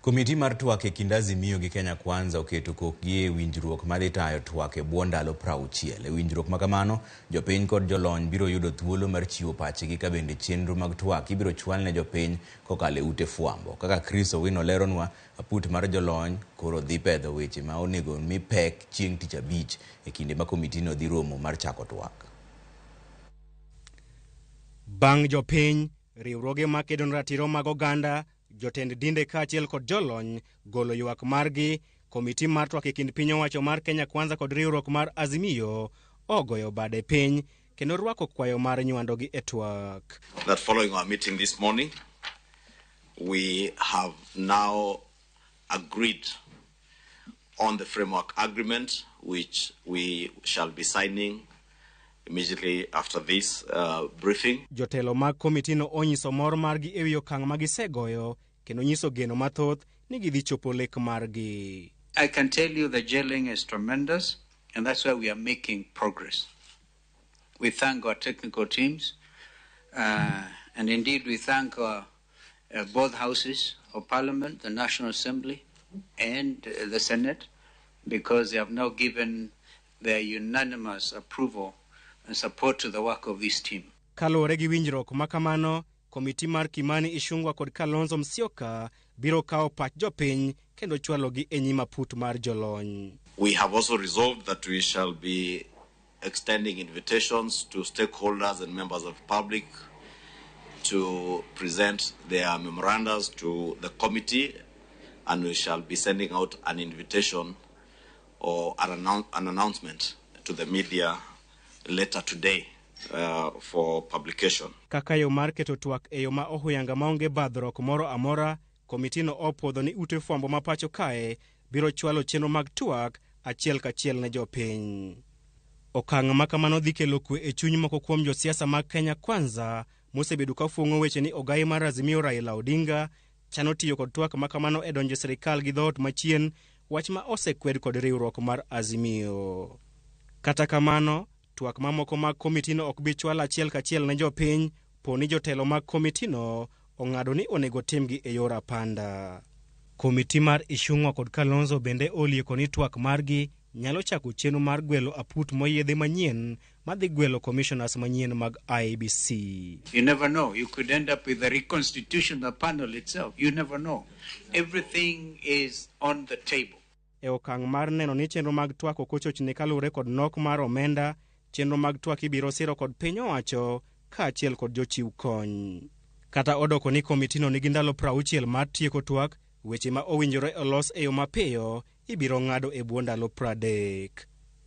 Komiti mar twak e kind Azimio gi Kenya Kwanza oketo kokgi e winjruok madhi tayo twak e bwo ndalo 60. E winjruok ma kamano, jopiny kod jolony biro yudo thuolo mar chiwo pachgi ka bende chenro mag twak ibiro chwal ne jopiny kokalo e ute fwambo. Kaka Chris Owino leronwa, aput mar jolony koro dhi pedho weche ma onego mi pek chieng' tich abich e kinde ma komitino dhi romo mar chako twak. Bang' jopiny, riwruoge makedo ne ratiro mag oganda, jotend dinde kaachiel kod jolony golo ywak margi, komiti mar twak e kind piny owacho mar Kenya Kwanza kod riwruok mar Azimio ogoyo bade piny kendo rwako kwayo mar nywandogi e twak. That following our meeting this morning, we have now agreed on the framework agreement which we shall be signing immediately after this briefing. Jotelo mag komitino onyiso mor margi e wi okang' ma gisegoyo kendo nyiso geno mathoth ni gidhi chopo lek margi. I can tell you the gelling is tremendous, and that's why we are making progress. We thank our technical teams, and indeed we thank both houses of Parliament, the National Assembly and the Senate, because they have now given their unanimous approval and support to the work of this team. Kaluwore gi winjruok ma kamano, komiti mar Kimani Ichung'wah kod Kalonzo Musyoka biro kawo pach jopiny kendo chwalogi e nyim aput mar jolony. We have also resolved that we shall be extending invitations to stakeholders and members of the public to present their memorandums to the committee, and we shall be sending out an invitation or an announcement to the media later today for publication. Kaka yo mar keto twak e yo ma ohuyanga maonge badhruok moro amora, komitino opwodho ni ute fwambo ma pacho kae biro chwalo chenro mag twak achiel kachiel ne jopiny. Okang' ma kamano dhi kelo kwe e chuny moko kuom josiasa mag Kenya Kwanza mosebedo ka fuong'o weche ni ogai mar Azimio Raila Odinga chano tiyo kod twak ma kamano e donjo sirikal gi dhoot machien, wach ma osekwed kod riwruok mar Azimio. Kata kamano, twak mamoko mag komitino ok bi chwal achiel kachiel ne jopiny, poni jotelo mag komitino ong'ado ni onego timgi e yor apanda. Komiti mar Ichung'wah kod Kalonzo bende olieko ni twak margi nyalo chako chenro mar gwelo aput moyiedhi manyien madhi gwelo commissioners manyien mag IEBC. You never know. You could end up with the reconstitution of the panel itself. You never know. Everything is on the table. E okang' mar neno ni chenro mag twak ok ochochne kaluwore kod nok mar omenda, chenro mag twak ibiro siro kod piny owacho kaachiel kod jochiw kony. Kata odoko ni komitino nigi ndalo 60 mar tieko twak, weche ma owinjore olos e yo mapiyo ibiro ng'ado e bwo ndalo 30.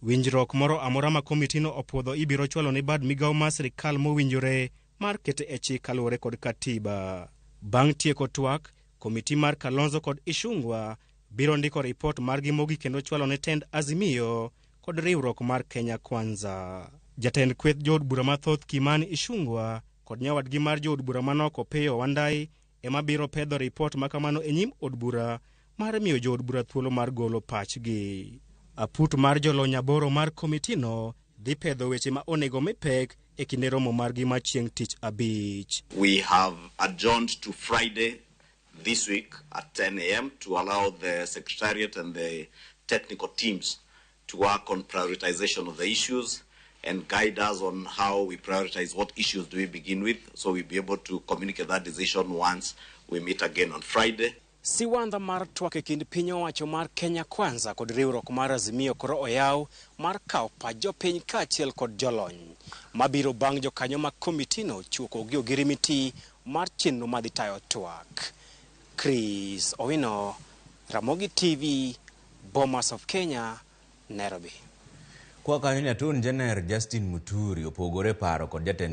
Winjruok moro amora ma komitino opwodho ibiro chwalo ni bad migawo mar sirikal mowinjore mar kete e chik kaluwore kod katiba. Bang' tieko twak, komiti mar Kalonzo kod Ichung'wah biro ndiko ripot margi mogik kendo chwalo ne tend Azimio kod riwruok mar Kenya Kwanza. Jatend kweth jood bura mathoth Kimani Ichung'wah kod nyawadgi mar jood bura manoko Opiyo Wandayi ema biro pedho ripot makamano e nyim od bura mar miyo jood bura thuolo mar golo pachgi. Aput mar jolony aboro mar komitino dhi pedho weche ma onego mi pek e kinde romo margi ma chieng' tich abich. We have adjourned to Friday this week at 10 a.m. to allow the Secretariat and the technical teams to work on prioritization of the issues and guide us on how we prioritize what issues do we begin with, so we'll be able to communicate that decision once we meet again on Friday. Siwandha mar twak e kind piny owacho mar Kenya Kwanza kod riwruok mar Azimio koro oyaw mar kawo pach jopiny kaachiel kod jolony mabiro bang' jokanyo mag komitino chuoko gi ogirimiti mar chenro madhi tayo twak. Chris Owino, Ramogi TV, Bomas of Kenya, Nairobi. Kwa kanyo Attorney General Justin Muturi opogore paro kod jatend